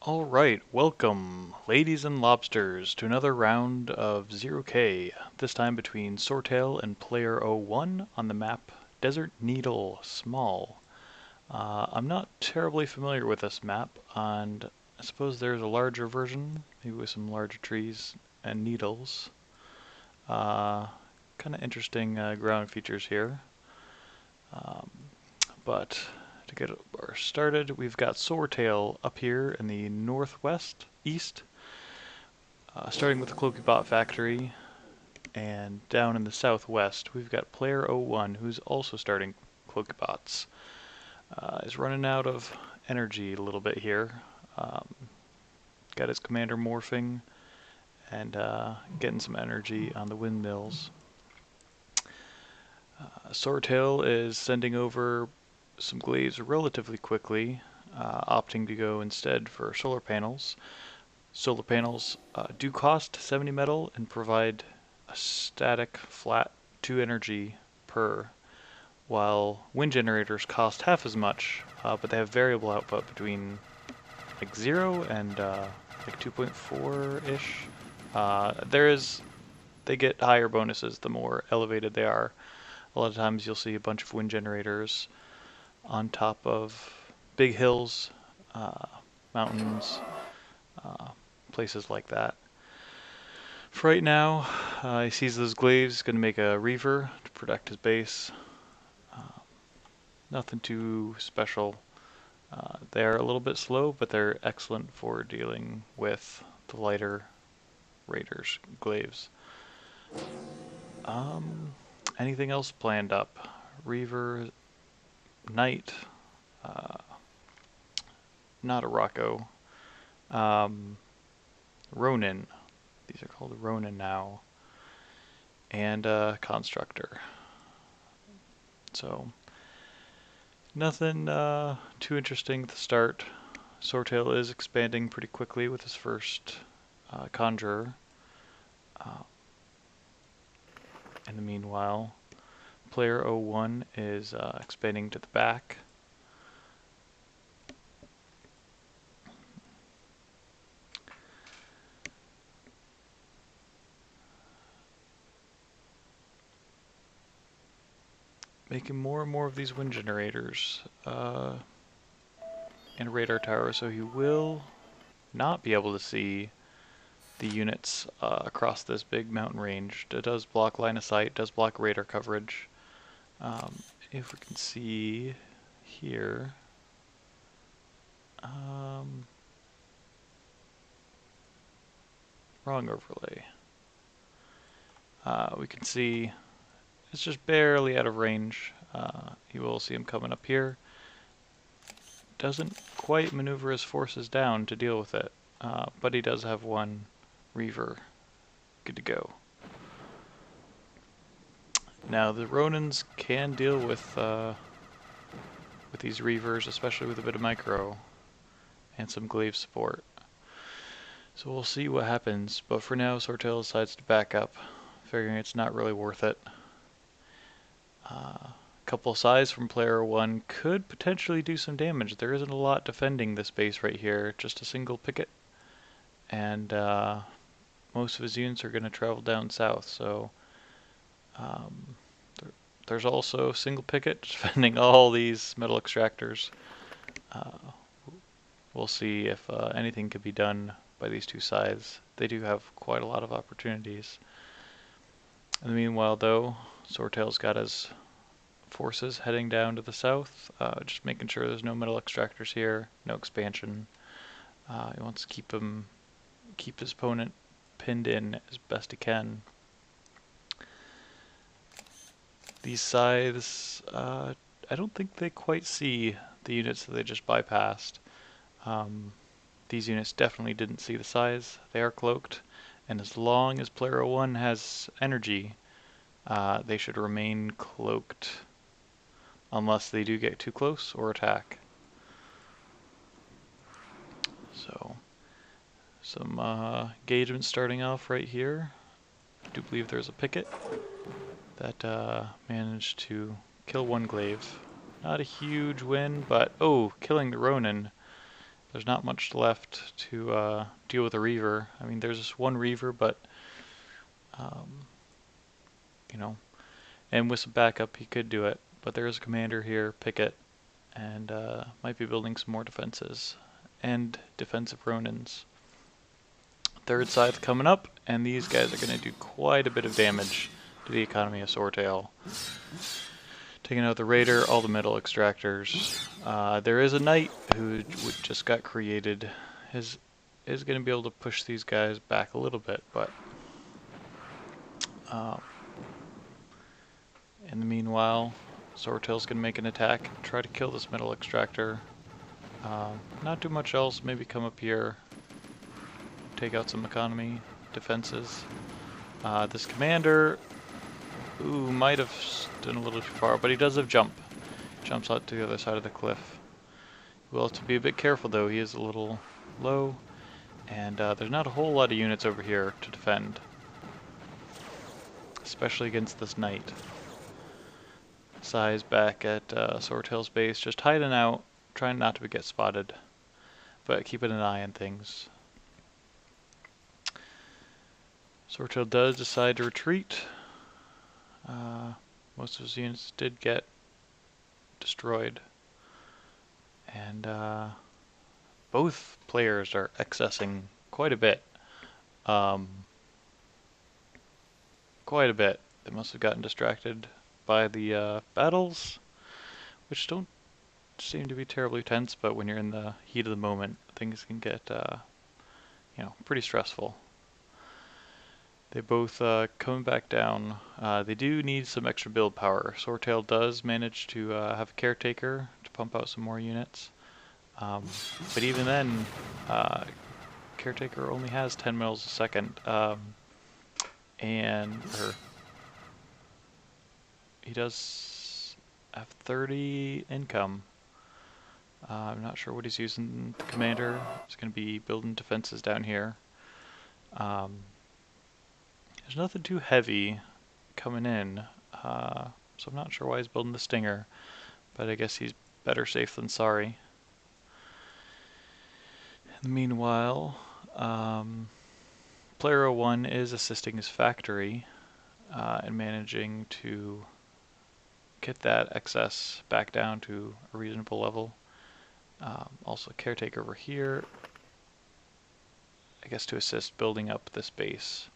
Alright, welcome, ladies and lobsters, to another round of 0K, this time between Sortale and player 01 on the map Desert Needle Small. I'm not terribly familiar with this map, and I suppose there's a larger version, maybe with some larger trees and needles. Kind of interesting ground features here. But to get our started, we've got Sortale up here in the northwest, east, starting with the Cloakybot factory, and down in the southwest, we've got player 01, who's also starting Cloakybots. Is running out of energy a little bit here. Got his commander morphing and getting some energy on the windmills. Sortale is sending over some glaives relatively quickly, opting to go instead for solar panels. Solar panels do cost 70 metal and provide a static, flat 2 energy per, while wind generators cost half as much, but they have variable output between like 0 and like 2.4-ish. They get higher bonuses the more elevated they are. A lot of times you'll see a bunch of wind generators on top of big hills, mountains, places like that. For right now, he sees those glaives, he's going to make a reaver to protect his base. Nothing too special. They're a little bit slow, but they're excellent for dealing with the lighter raiders, glaives. Anything else planned up? Reaver, Knight, not a Rocco. Ronin. These are called Ronin now. And Constructor. So, nothing too interesting to start. Sortale is expanding pretty quickly with his first Conjurer. In the meanwhile, player 01 is expanding to the back. Making more and more of these wind generators and a radar tower, so he will not be able to see the units across this big mountain range. It does block line of sight, does block radar coverage. If we can see here, wrong overlay. We can see it's just barely out of range. You will see him coming up here. Doesn't quite maneuver his forces down to deal with it, but he does have one Reaver good to go. Now the Ronins can deal with these Reavers, especially with a bit of micro and some glaive support. So we'll see what happens, but for now Sortale decides to back up, figuring it's not really worth it. A couple of size from player 1 could potentially do some damage. There isn't a lot defending this base right here, just a single picket, and most of his units are going to travel down south, so there's also single picket defending all these metal extractors. We'll see if anything can be done by these two sides. They do have quite a lot of opportunities. In the meanwhile, though, Sortale's got his forces heading down to the south, just making sure there's no metal extractors here, no expansion. He wants to keep his opponent pinned in as best he can. These scythes, I don't think they quite see the units that they just bypassed. These units definitely didn't see the scythes. They are cloaked, and as long as player 1 has energy, they should remain cloaked unless they do get too close or attack. So, some engagements starting off right here. I do believe there's a picket that managed to kill one glaive. Not a huge win, but oh, killing the Ronin there's not much left to deal with a Reaver. I mean, there's just one Reaver, but, um, you know, and with some backup, he could do it. But there is a commander here, Picket, and might be building some more defenses and defensive Ronins. Third scythe coming up, and these guys are going to do quite a bit of damage to the economy of Sortale. Taking out the raider, all the metal extractors. There is a knight who just got created. Is going to be able to push these guys back a little bit, but in the meanwhile, Sortale's going to make an attack, try to kill this metal extractor. Not too much else. Maybe come up here, take out some economy defenses. This commander, might have done a little too far, but he does have jump. Jumps out to the other side of the cliff. We'll have to be a bit careful though, he is a little low, and there's not a whole lot of units over here to defend. Especially against this knight. Size back at Sortale's base, just hiding out, trying not to get spotted, but keeping an eye on things. Sortale does decide to retreat. Most of his units did get destroyed, and both players are excessing quite a bit. Quite a bit. They must have gotten distracted by the battles, which don't seem to be terribly tense, but when you're in the heat of the moment, things can get, pretty stressful. They both coming back down. They do need some extra build power. Sortale does manage to have a caretaker to pump out some more units. But even then, caretaker only has 10 mils a second. He does have 30 income. I'm not sure what he's using. The commander is going to be building defenses down here. There's nothing too heavy coming in, so I'm not sure why he's building the Stinger, but I guess he's better safe than sorry. Meanwhile, player 01 is assisting his factory and managing to get that excess back down to a reasonable level. Also caretaker over here, I guess to assist building up this base.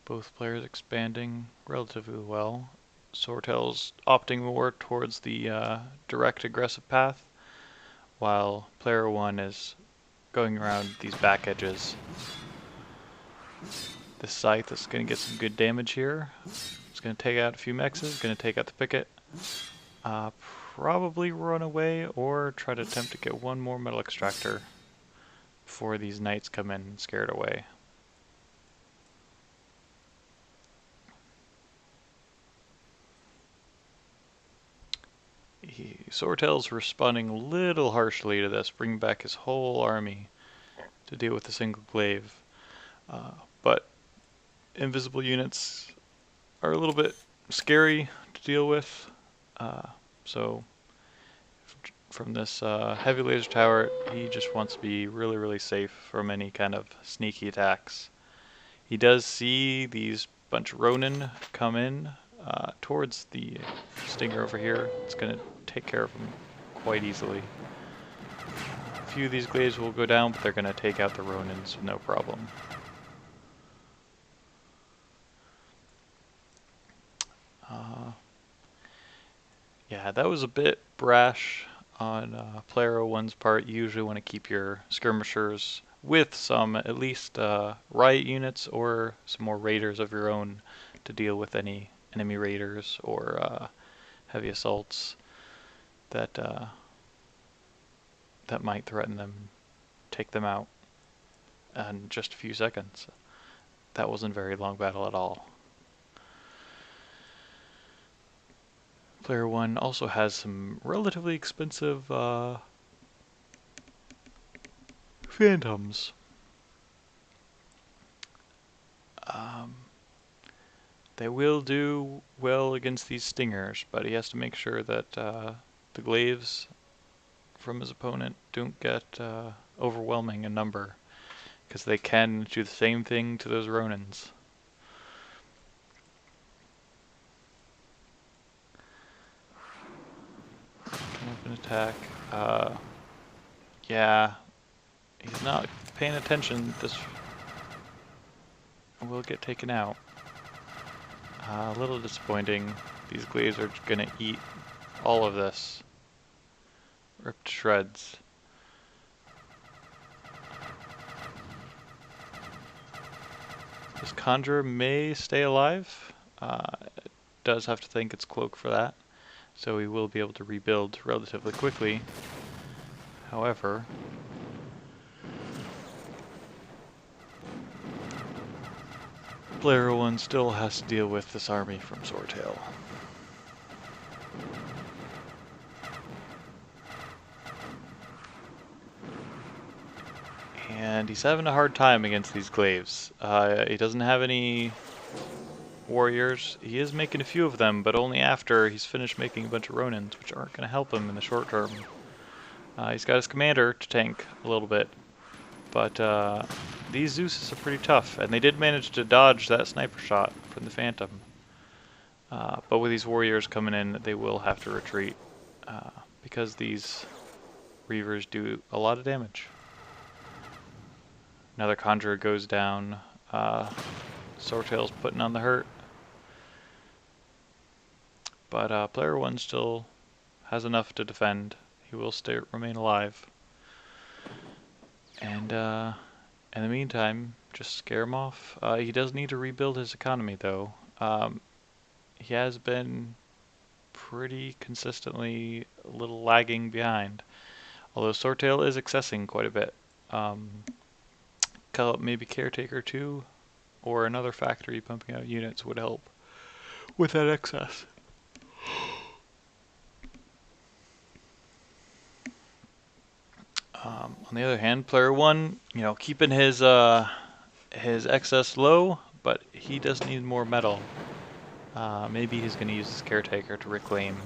Both players expanding relatively well. Sortale's opting more towards the direct aggressive path, while player 1 is going around these back edges. This scythe is going to get some good damage here. It's going to take out a few mexes, going to take out the picket. Probably run away or try to attempt to get one more metal extractor before these knights come in and scare it away. Sortale's responding a little harshly to this, bringing back his whole army to deal with a single glaive. But invisible units are a little bit scary to deal with. So from this heavy laser tower, he just wants to be really, really safe from any kind of sneaky attacks. He does see these bunch of Ronin come in towards the Stinger over here. It's going to take care of him quite easily. A few of these glaives will go down, but they're going to take out the Ronins with no problem. Yeah, that was a bit brash on player 01's part. You usually want to keep your skirmishers with some, at least, riot units or some more raiders of your own to deal with any enemy raiders or heavy assaults that that might threaten them, take them out in just a few seconds. That wasn't a very long battle at all. Player 1 also has some relatively expensive phantoms. They will do well against these stingers, but he has to make sure that the glaives from his opponent don't get overwhelming in number, because they can do the same thing to those Ronins. Come up and attack. Yeah, he's not paying attention. This will get taken out. A little disappointing. These glaives are gonna eat all of this. Ripped to shreds. This conjurer may stay alive. Does have to thank its cloak for that, so he will be able to rebuild relatively quickly. However, player 1 still has to deal with this army from Sortale. And he's having a hard time against these glaives. He doesn't have any warriors. He is making a few of them, but only after he's finished making a bunch of Ronins, which aren't going to help him in the short term. He's got his commander to tank a little bit, but these Zeuses are pretty tough, and they did manage to dodge that sniper shot from the Phantom. But with these warriors coming in, they will have to retreat, because these Reavers do a lot of damage. Another Conjurer goes down. Sortale's putting on the hurt. But player 1 still has enough to defend. He will remain alive. And in the meantime, just scare him off. He does need to rebuild his economy, though. He has been pretty consistently a little lagging behind. Although Sortale is accessing quite a bit. Maybe Caretaker 2 or another factory pumping out units would help with that excess. On the other hand, player 1, keeping his excess low, but he does need more metal. Maybe he's going to use his Caretaker to reclaim.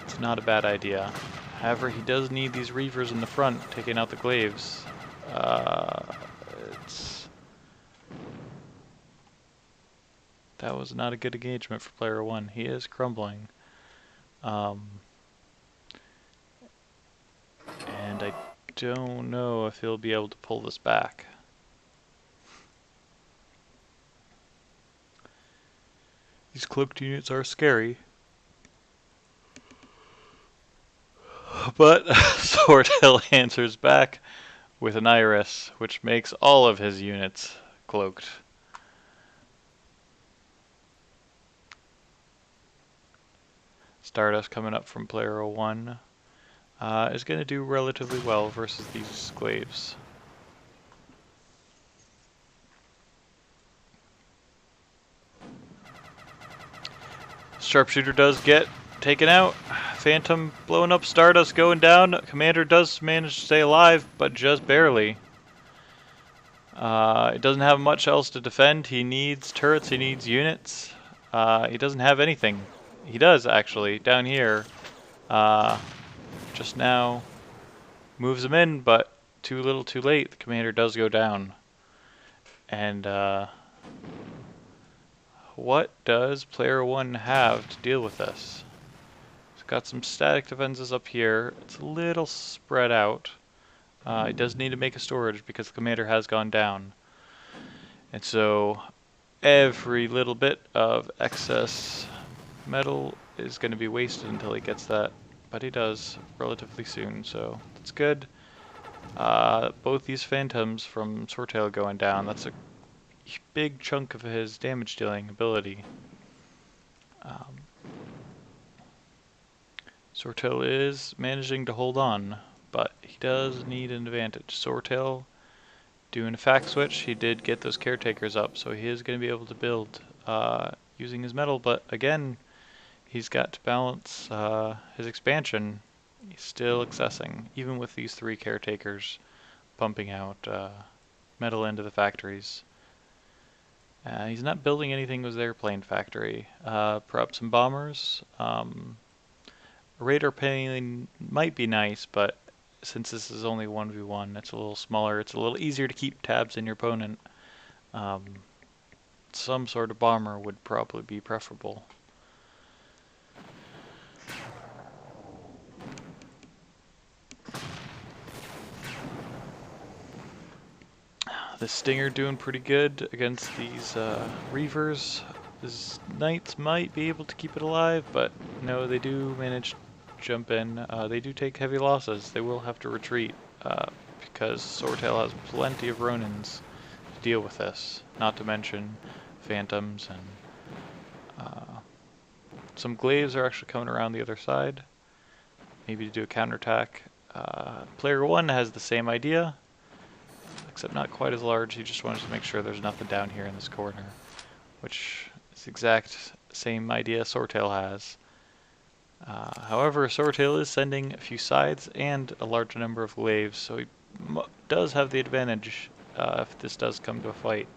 It's not a bad idea. However, he does need these Reavers in the front taking out the glaives. That was not a good engagement for player 1. He is crumbling. And I don't know if he'll be able to pull this back. These cloaked units are scary. But Sortale answers back with an iris, which makes all of his units cloaked. Stardust coming up from player 1 is going to do relatively well versus these glaives. Sharpshooter does get taken out. Phantom blowing up, Stardust going down. Commander does manage to stay alive, but just barely. It doesn't have much else to defend. He needs turrets, he needs units. He doesn't have anything. He does, actually, down here. Just now moves him in, but too little too late. The commander does go down. And what does player 1 have to deal with this? He's got some static defenses up here. It's a little spread out. He does need to make a storage because the commander has gone down. And so every little bit of excess metal is going to be wasted until he gets that. But he does relatively soon, so that's good. Both these Phantoms from Sortale going down, that's a big chunk of his damage dealing ability. Sortale is managing to hold on, but he does need an advantage. Sortale doing a fact switch, he did get those caretakers up, so he is going to be able to build using his metal, but again, he's got to balance his expansion. He's still accessing, even with these 3 caretakers pumping out metal into the factories. He's not building anything with his airplane factory. Perhaps some bombers. A radar plane might be nice, but since this is only 1v1, it's a little smaller. It's a little easier to keep tabs on your opponent. Some sort of bomber would probably be preferable. The Stinger doing pretty good against these Reavers. His Knights might be able to keep it alive, but no, they do manage to jump in. They do take heavy losses. They will have to retreat because Sortale has plenty of Ronins to deal with this, not to mention Phantoms, and some Glaives are actually coming around the other side, maybe to do a counterattack. Player 1 has the same idea, except not quite as large. He just wanted to make sure there's nothing down here in this corner, which is the exact same idea Sortale has. However, Sortale is sending a few sides and a large number of Glaives, so he does have the advantage if this does come to a fight.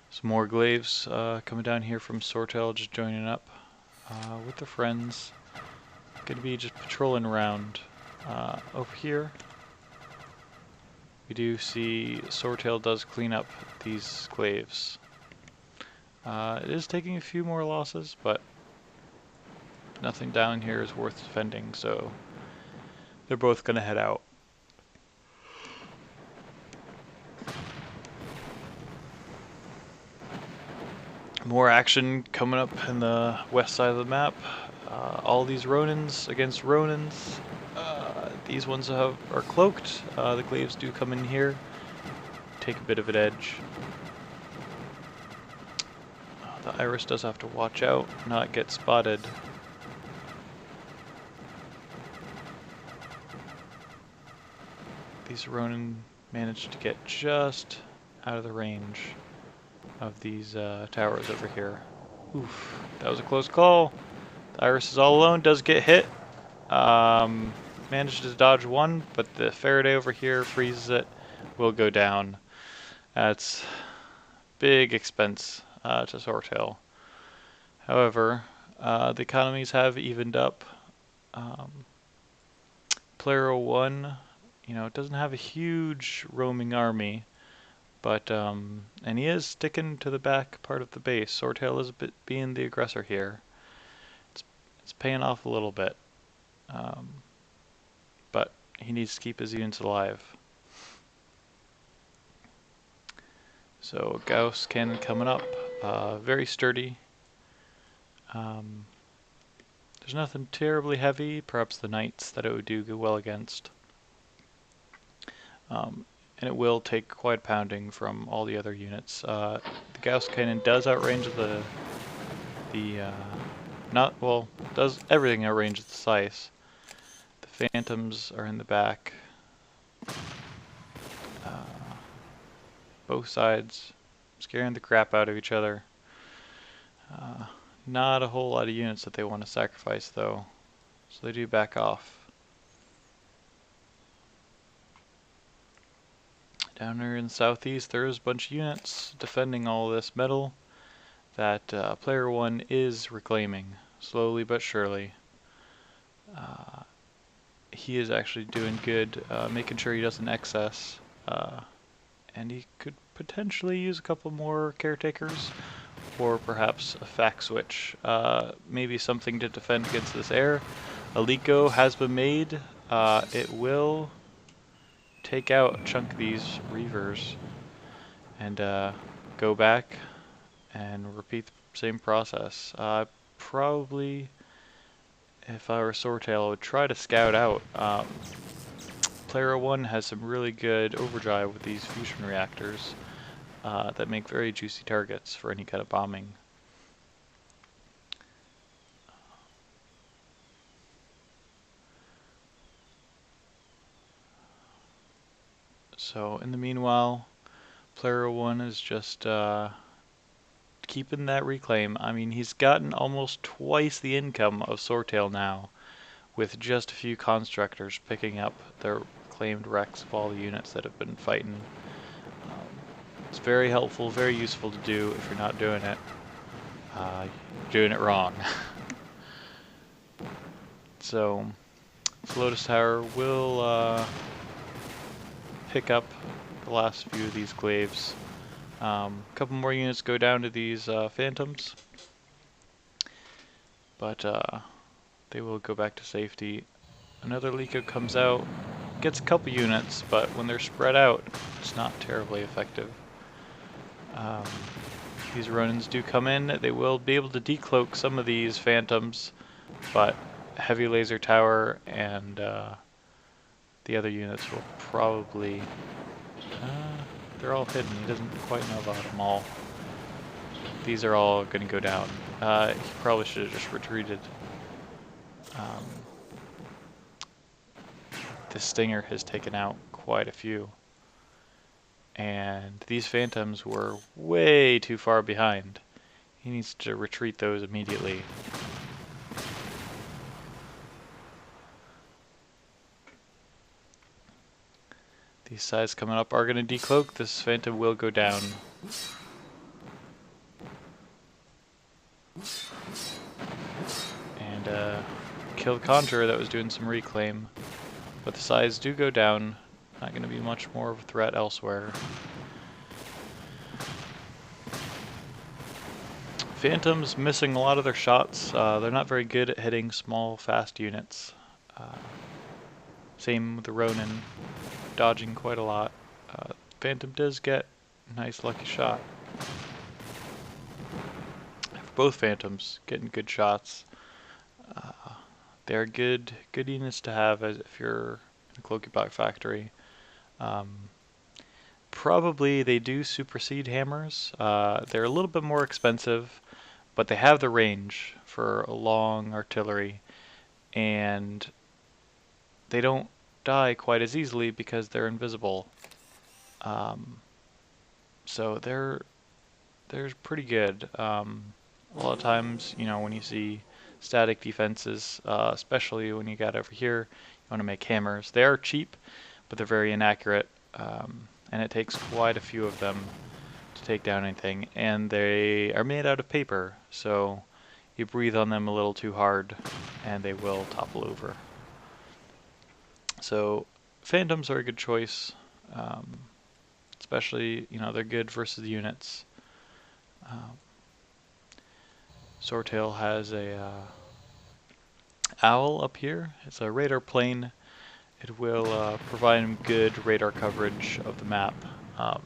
Some more Glaives coming down here from Sortale, just joining up with their friends. Gonna be just patrolling around. Over here, we do see Sortale does clean up these Glaives. It is taking a few more losses, but nothing down here is worth defending, so they're both gonna head out. More action coming up in the west side of the map. All these Ronins against Ronins. These ones are cloaked. The Glaives do come in here, take a bit of an edge. The Iris does have to watch out, not get spotted. These Ronin managed to get just out of the range of these towers over here. Oof, that was a close call. The Iris is all alone, does get hit. Managed to dodge one, but the Faraday over here freezes it, will go down. That's big expense to Sortale. However, the economies have evened up. Player 1, doesn't have a huge roaming army, but and he is sticking to the back part of the base. Sortale is a bit being the aggressor here. It's paying off a little bit, but he needs to keep his units alive. So Gauss cannon coming up, very sturdy. There's nothing terribly heavy, perhaps the Knights that it would do well against. And it will take quite a pounding from all the other units. The Gauss cannon does outrange does everything outrange the Scythe. The Phantoms are in the back. Both sides scaring the crap out of each other. Not a whole lot of units that they want to sacrifice though, so they do back off. Down there in the southeast there is a bunch of units defending all this metal that player 1 is reclaiming, slowly but surely. He is actually doing good, making sure he doesn't excess, and he could potentially use a couple more caretakers, or perhaps a fact switch. Maybe something to defend against this air. A Lico has been made. It will take out a chunk of these Reavers and go back and repeat the same process. Probably, if I were Sortale, I would try to scout out. Player 1 has some really good overdrive with these fusion reactors that make very juicy targets for any kind of bombing. So in the meanwhile, player 1 is just keeping that reclaim. I mean, he's gotten almost twice the income of Sortale now, with just a few constructors picking up their claimed wrecks of all the units that have been fighting. It's very helpful, very useful to do if you're not doing it. You're doing it wrong. So, Lotus Tower will pick up the last few of these glaives. A couple more units go down to these phantoms, but they will go back to safety. Another Liko comes out, gets a couple units, but when they're spread out, it's not terribly effective. These Ronins do come in. They will be able to decloak some of these phantoms, but heavy laser tower and the other units will probably... they're all hidden. He doesn't quite know about them all. These are all going to go down. He probably should have just retreated. The Stinger has taken out quite a few. And these phantoms were way too far behind. He needs to retreat those immediately. These sides coming up are going to decloak. This phantom will go down. And kill the Conjurer that was doing some reclaim. But the sides do go down. Not going to be much more of a threat elsewhere. Phantoms missing a lot of their shots. They're not very good at hitting small, fast units. Same with the Ronin, dodging quite a lot. Phantom does get a nice lucky shot. For both Phantoms, getting good shots. They're good units to have if you're in a Cloakybot factory. Probably they do supersede hammers. They're a little bit more expensive, but they have the range for a long artillery, and they don't die quite as easily because they're invisible. So they're pretty good. A lot of times, you know, when you see static defenses, especially when you got over here, you want to make hammers. They are cheap, but they're very inaccurate, and it takes quite a few of them to take down anything. And they are made out of paper, so you breathe on them a little too hard, and they will topple over. So Phantoms are a good choice, especially, you know, they're good versus the units. Sortale has a owl up here. It's a radar plane. It will provide him good radar coverage of the map,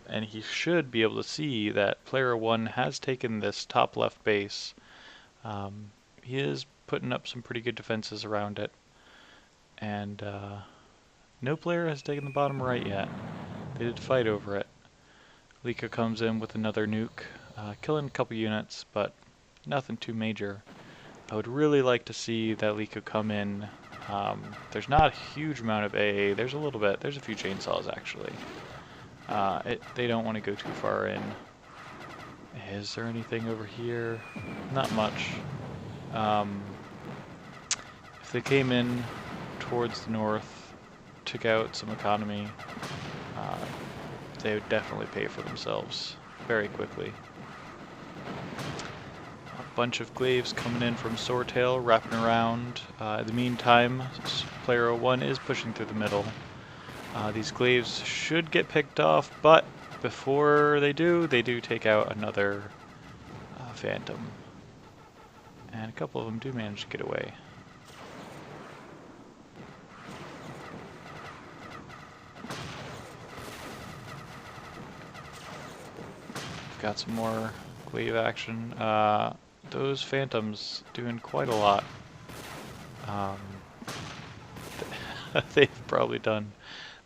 and he should be able to see that player 1 has taken this top left base. He is putting up some pretty good defenses around it, and no player has taken the bottom right yet. They did fight over it. Liko comes in with another nuke, killing a couple units, but nothing too major. I would really like to see that Liko come in. There's not a huge amount of AA. There's a little bit. There's a few chainsaws, actually. They don't want to go too far in. Is there anything over here? Not much. If they came in towards the north, took out some economy, they would definitely pay for themselves very quickly. A bunch of glaives coming in from Sortale, wrapping around. In the meantime, player 1 is pushing through the middle. These glaives should get picked off, but before they do take out another Phantom. And a couple of them do manage to get away. Got some more glaive action. Those Phantoms doing quite a lot. They've probably done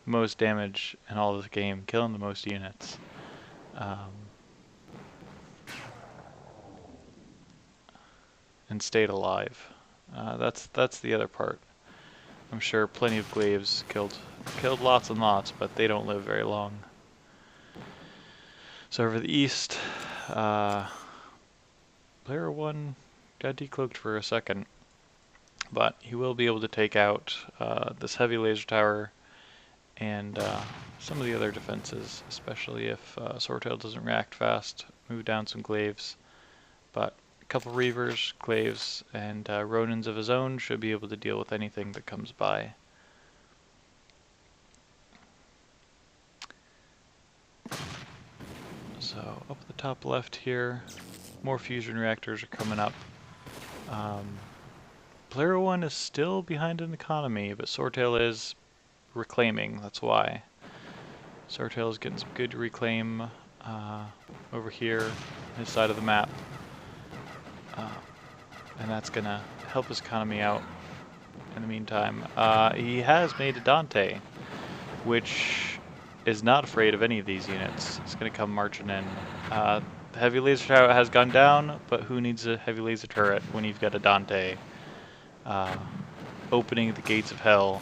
the most damage in all of the game, killing the most units. And stayed alive. That's the other part. I'm sure plenty of glaives killed lots and lots, but they don't live very long. So over the east, Player 1 got decloaked for a second, but he will be able to take out this heavy laser tower and some of the other defenses, especially if Sortale doesn't react fast, move down some glaives. But a couple Reavers, glaives, and Ronins of his own should be able to deal with anything that comes by. So up at the top left here, more fusion reactors are coming up. Player 1 is still behind in economy, but Sortale is reclaiming, that's why. Sortale is getting some good reclaim over here, his side of the map. And that's going to help his economy out in the meantime. He has made a Dante, which is not afraid of any of these units. It's going to come marching in. The heavy laser tower has gone down, but who needs a heavy laser turret when you've got a Dante opening the gates of hell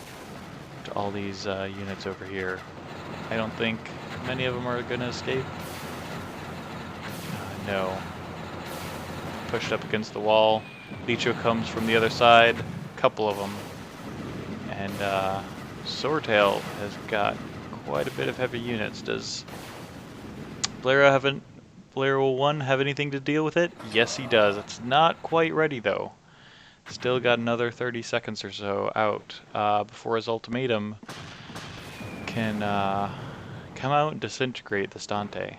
to all these units over here? I don't think many of them are going to escape. No. Pushed up against the wall. Licho comes from the other side, a couple of them. And Sortale has got quite a bit of heavy units. Does Player 1 have anything to deal with it? Yes, he does. It's not quite ready though. Still got another 30 seconds or so out before his ultimatum can come out and disintegrate this Dante.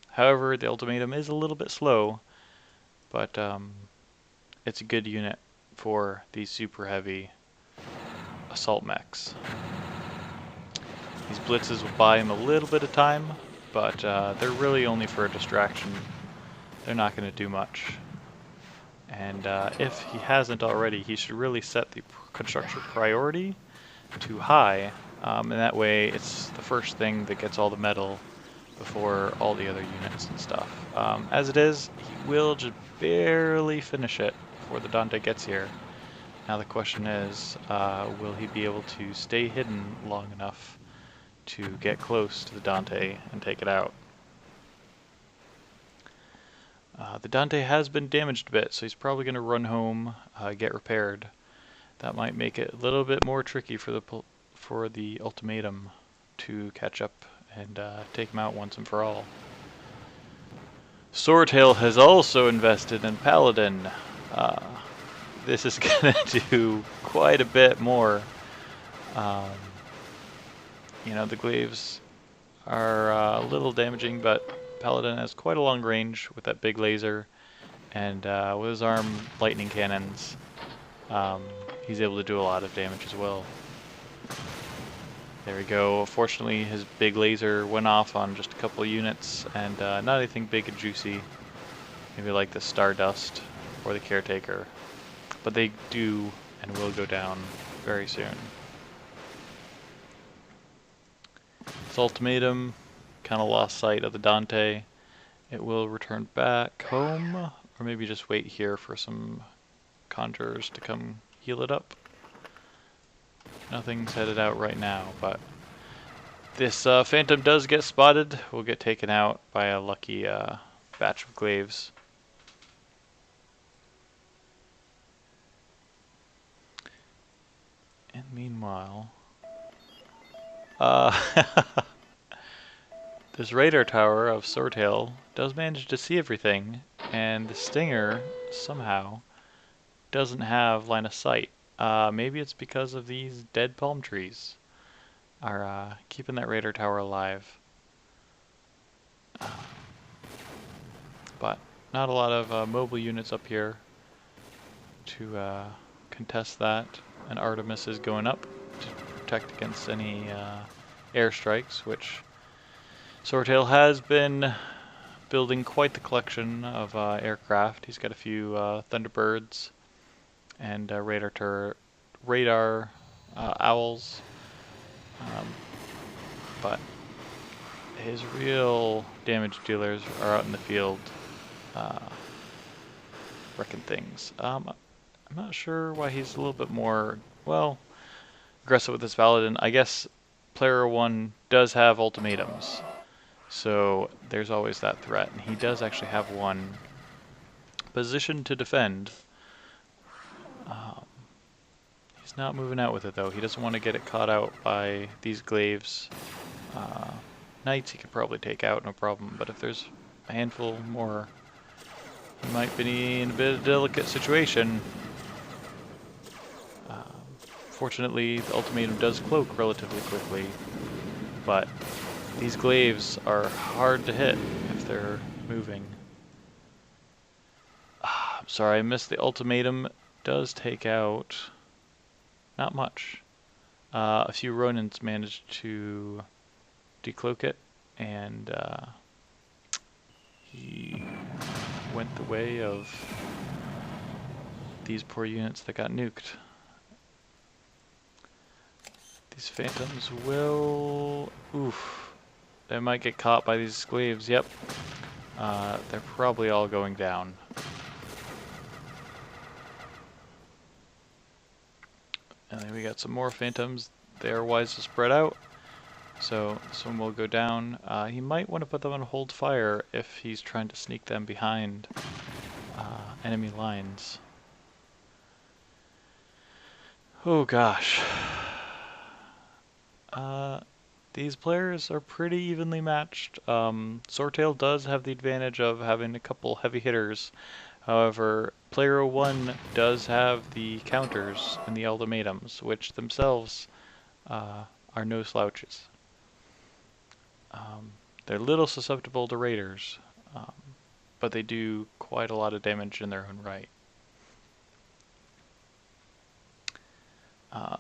However, the ultimatum is a little bit slow, but it's a good unit for these super heavy assault mechs. These blitzes will buy him a little bit of time, but they're really only for a distraction. They're not going to do much. And if he hasn't already, he should really set the construction priority to high, and that way it's the first thing that gets all the metal before all the other units and stuff. As it is, he will just barely finish it before the Dante gets here. Now the question is, will he be able to stay hidden long enough to get close to the Dante and take it out? The Dante has been damaged a bit, so he's probably going to run home, get repaired. That might make it a little bit more tricky for the ultimatum to catch up and take him out once and for all. Sortale has also invested in Paladin. This is going to do quite a bit more. You know, the glaives are a little damaging, but Paladin has quite a long range with that big laser, and with his arm lightning cannons, he's able to do a lot of damage as well. There we go. Fortunately, his big laser went off on just a couple of units, and not anything big and juicy, maybe like the Stardust or the Caretaker, but they do and will go down very soon. This ultimatum kind of lost sight of the Dante. It will return back home, or maybe just wait here for some conjurers to come heal it up. Nothing's headed out right now, but this Phantom does get spotted. Will get taken out by a lucky batch of glaives. And meanwhile, this radar tower of Sortale does manage to see everything, and the Stinger somehow doesn't have line of sight. Maybe it's because of these dead palm trees are keeping that radar tower alive. But not a lot of mobile units up here to contest that, and Artemis is going up to protect against any airstrikes, which Sortale has been building quite the collection of aircraft. He's got a few Thunderbirds and radar owls, but his real damage dealers are out in the field wrecking things. I'm not sure why he's a little bit more, well, aggressive with this Paladin. I guess Player 1 does have ultimatums, so there's always that threat, and he does actually have one Position to defend. He's not moving out with it though. He doesn't want to get it caught out by these glaives. Knights he could probably take out, no problem. But if there's a handful more, he might be in a bit of a delicate situation. Fortunately, the ultimatum does cloak relatively quickly, but these glaives are hard to hit if they're moving. I'm sorry, I missed the ultimatum. Does take out not much. A few Ronins managed to decloak it, and he went the way of these poor units that got nuked. These phantoms will... oof. They might get caught by these glaives, yep. They're probably all going down. And then we got some more phantoms. They are wise to spread out. So this one will go down. He might want to put them on hold fire if he's trying to sneak them behind enemy lines. Oh gosh. These players are pretty evenly matched. Sortale does have the advantage of having a couple heavy hitters. However, player 1 does have the counters and the ultimatums, which themselves are no slouches. They're a little susceptible to raiders, but they do quite a lot of damage in their own right.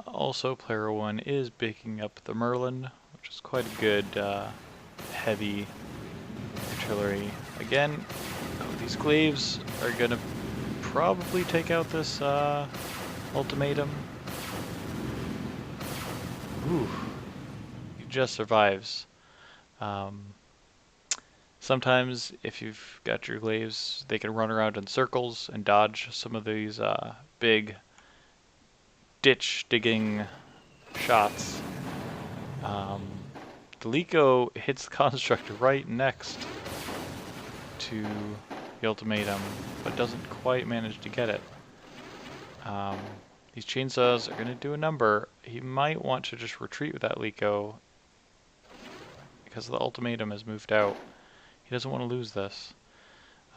Also, player 1 is picking up the Merlin, which is quite a good heavy artillery. Again, these glaives are going to probably take out this ultimatum. Ooh, he just survives. Sometimes, if you've got your glaives, they can run around in circles and dodge some of these big ditch digging shots. Delico hits the constructor right next to the ultimatum, but doesn't quite manage to get it. These chainsaws are going to do a number. He might want to just retreat with that Lico because the ultimatum has moved out. He doesn't want to lose this.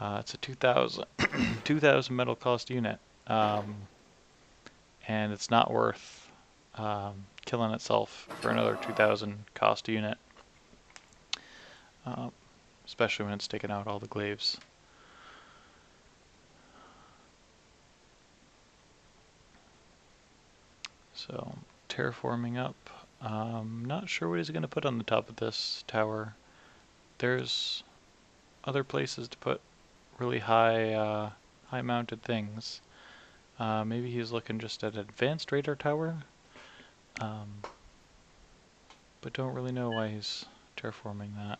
It's a 2,000 metal cost unit. And it's not worth killing itself for another 2,000 cost unit, especially when it's taken out all the glaives. So, terraforming up. Not sure what he's going to put on the top of this tower. There's other places to put really high mounted things. Maybe he's looking just at an advanced radar tower, but don't really know why he's terraforming that.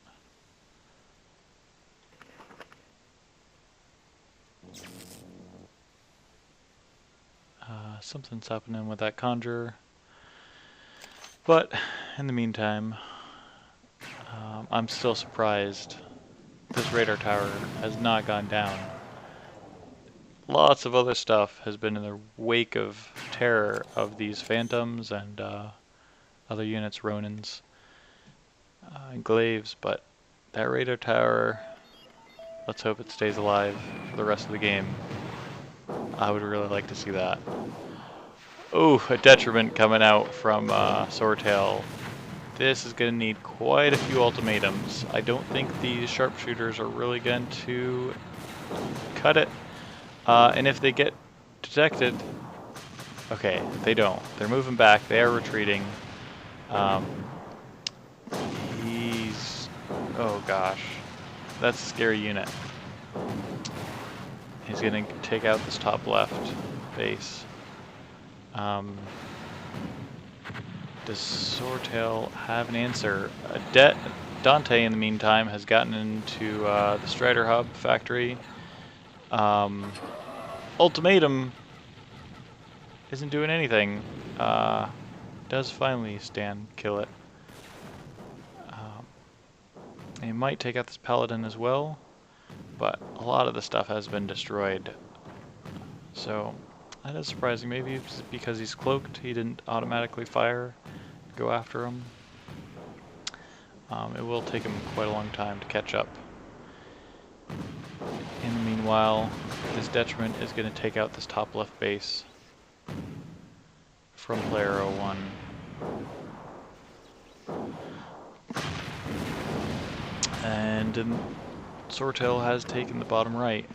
Something's happening with that conjurer, but in the meantime, I'm still surprised this radar tower has not gone down. Lots of other stuff has been in the wake of terror of these phantoms and other units, Ronins, and glaives, but that radar tower, let's hope it stays alive for the rest of the game. I would really like to see that. Oh, a detriment coming out from Sortale. This is going to need quite a few ultimatums. I don't think these sharpshooters are really going to cut it. And if they get detected, okay, they don't. They're moving back. They are retreating. Oh gosh, that's a scary unit. He's gonna take out this top left base. Does Sortale have an answer? Dante, in the meantime, has gotten into the Strider Hub factory. Ultimatum isn't doing anything. Does finally kill it. He might take out this Paladin as well. but a lot of the stuff has been destroyed. So that is surprising. Maybe it's because he's cloaked, he didn't automatically fire, go after him. It will take him quite a long time to catch up. In the meanwhile, this detriment is going to take out this top left base from player 01. And Sortale has taken the bottom right.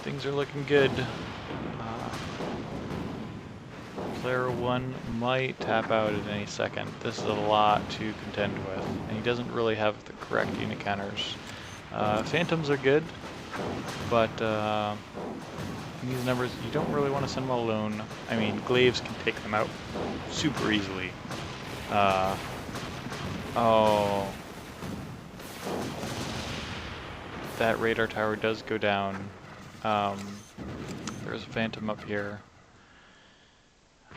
Things are looking good. Player 1 might tap out at any second. This is a lot to contend with, and he doesn't really have the correct unit counters. Phantoms are good, but in these numbers, you don't really want to send them all alone. I mean, glaives can take them out super easily. Oh. That radar tower does go down. There's a phantom up here.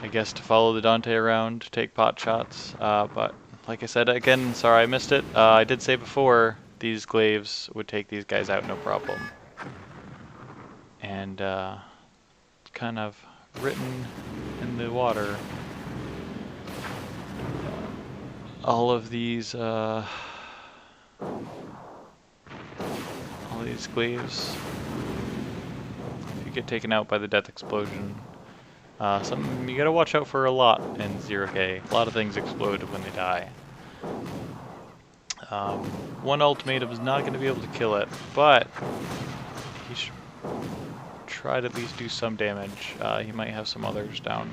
I guess to follow the Dante around, take pot shots, but like I said, again, sorry I missed it. I did say before, these glaives would take these guys out no problem. And it's kind of written in the water. All these glaives, if you get taken out by the death explosion, something you gotta watch out for a lot in 0K. A lot of things explode when they die. One ultimatum is not going to be able to kill it, but he should try to at least do some damage. He might have some others down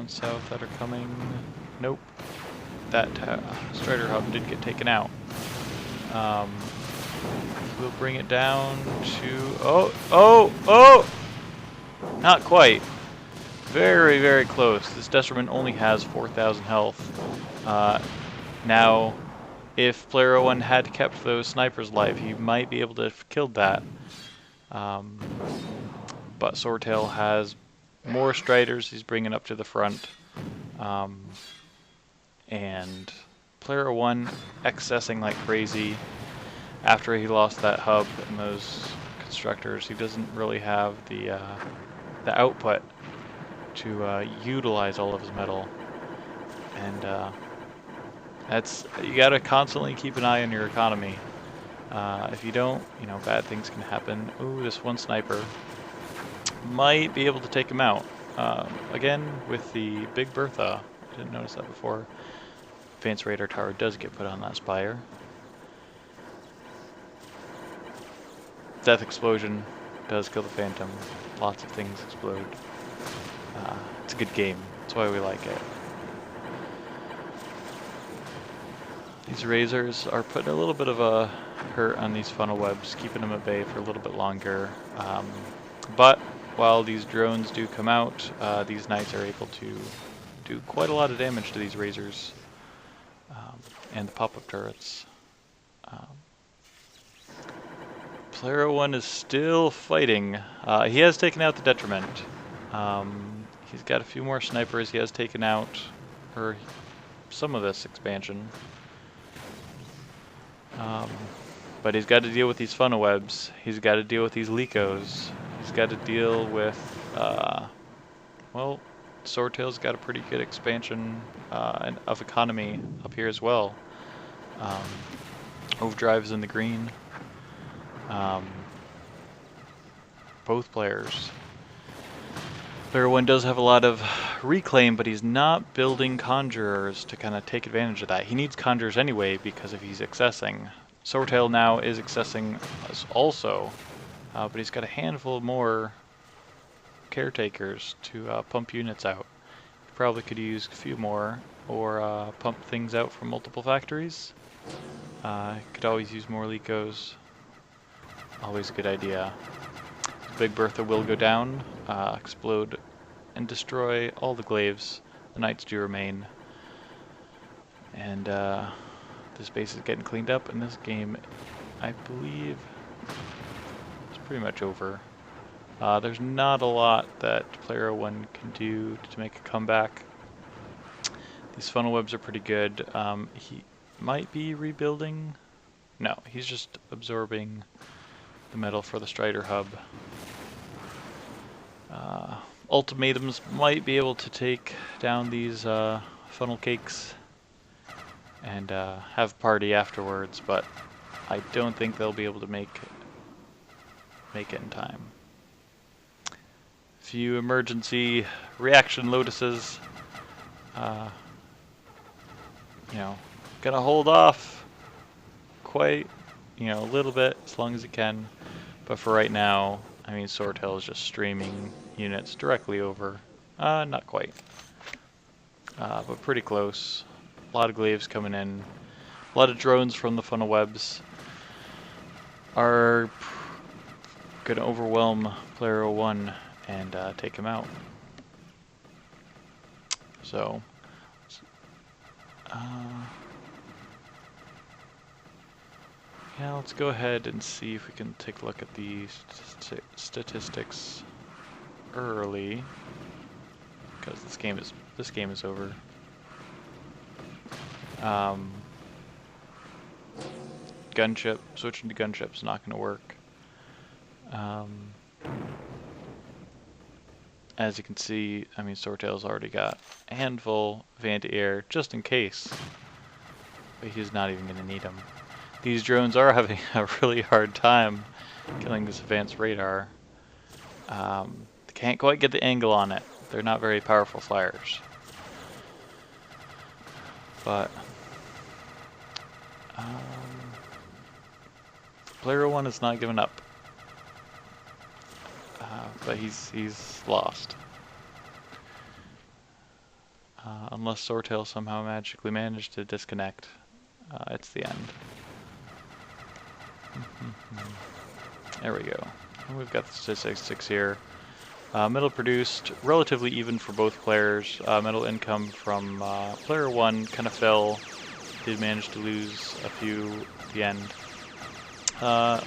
south that are coming. Nope. That Strider hub did get taken out. We'll bring it down to... Oh! Not quite. Very, very close. This detriment only has 4,000 health. Now, if player 01 had kept those snipers alive, he might be able to have killed that. But Sortale has more Striders he's bringing up to the front. And player 1 accessing like crazy. After he lost that hub and those constructors, he doesn't really have the output to utilize all of his metal. And you gotta constantly keep an eye on your economy. If you don't, bad things can happen. Ooh, this one sniper might be able to take him out. Again, with the Big Bertha, I didn't notice that before. Advanced radar tower does get put on that spire. Death explosion does kill the Phantom. Lots of things explode. It's a good game. That's why we like it. These razors are putting a little bit of a hurt on these funnel webs, keeping them at bay for a little bit longer. But while these drones do come out, these knights are able to do quite a lot of damage to these razors and the pop-up turrets. Player 1 is still fighting. He has taken out the detriment. He's got a few more snipers he has taken out for some of this expansion. But he's got to deal with these funnel webs. He's got to deal with these Lecos. He's got to deal with, well, Sortale's got a pretty good expansion of economy up here as well. Overdrive is in the green. Both players. Player 1 does have a lot of reclaim, but he's not building conjurers to kind of take advantage of that. He needs conjurers anyway because if he's accessing. Sortale now is accessing us also, but he's got a handful more caretakers to pump units out. He probably could use a few more or pump things out from multiple factories. Could always use more Lecos. Always a good idea. Big Bertha will go down, explode, and destroy all the glaives. The knights do remain. And this base is getting cleaned up, and this game, I believe, is pretty much over. There's not a lot that player 1 can do to make a comeback. These funnel webs are pretty good. He might be rebuilding No, he's just absorbing the metal for the Strider hub. Ultimatums might be able to take down these funnel cakes and have a party afterwards, but I don't think they'll be able to make it in time. Few emergency reaction lotuses. You know, gonna hold off quite, a little bit as long as it can. But for right now, I mean, Sortale is just streaming units directly over. Not quite. But pretty close. A lot of glaives coming in. A lot of drones from the funnel webs are gonna overwhelm player 01 and take him out. So, yeah, let's go ahead and see if we can take a look at the statistics early, because this game is over. Gunship, switching to gunship's not going to work. As you can see, I mean, Sortale's already got a handful of anti-air just in case, but he's not even going to need them. These drones are having a really hard time killing this advanced radar. They can't quite get the angle on it. They're not very powerful flyers. But player 1 is not giving up. But he's lost. Unless Sortale somehow magically managed to disconnect, it's the end. There we go. And we've got the statistics here. Metal produced, relatively even for both players. Metal income from player 1 kind of fell. Did manage to lose a few at the end.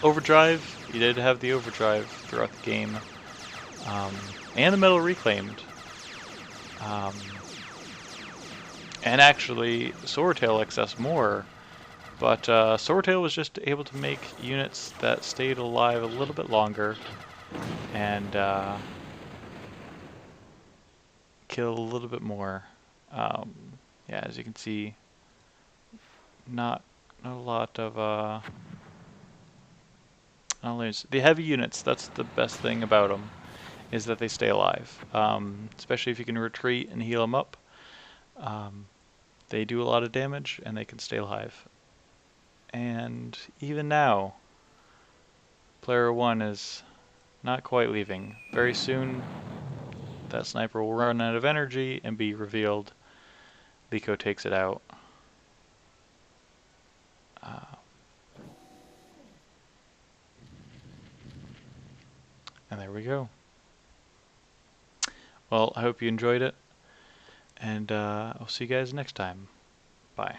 Overdrive, you did have the overdrive throughout the game. And the metal reclaimed. And actually, Sortale excess more. But Sortale was just able to make units that stayed alive a little bit longer and kill a little bit more. Yeah, as you can see, not a lot of the heavy units. That's the best thing about them, is that they stay alive. Especially if you can retreat and heal them up. They do a lot of damage and they can stay alive. And even now, player 1 is not quite leaving. Very soon, that sniper will run out of energy and be revealed. Liko takes it out. And there we go. Well, I hope you enjoyed it, and I'll see you guys next time. Bye.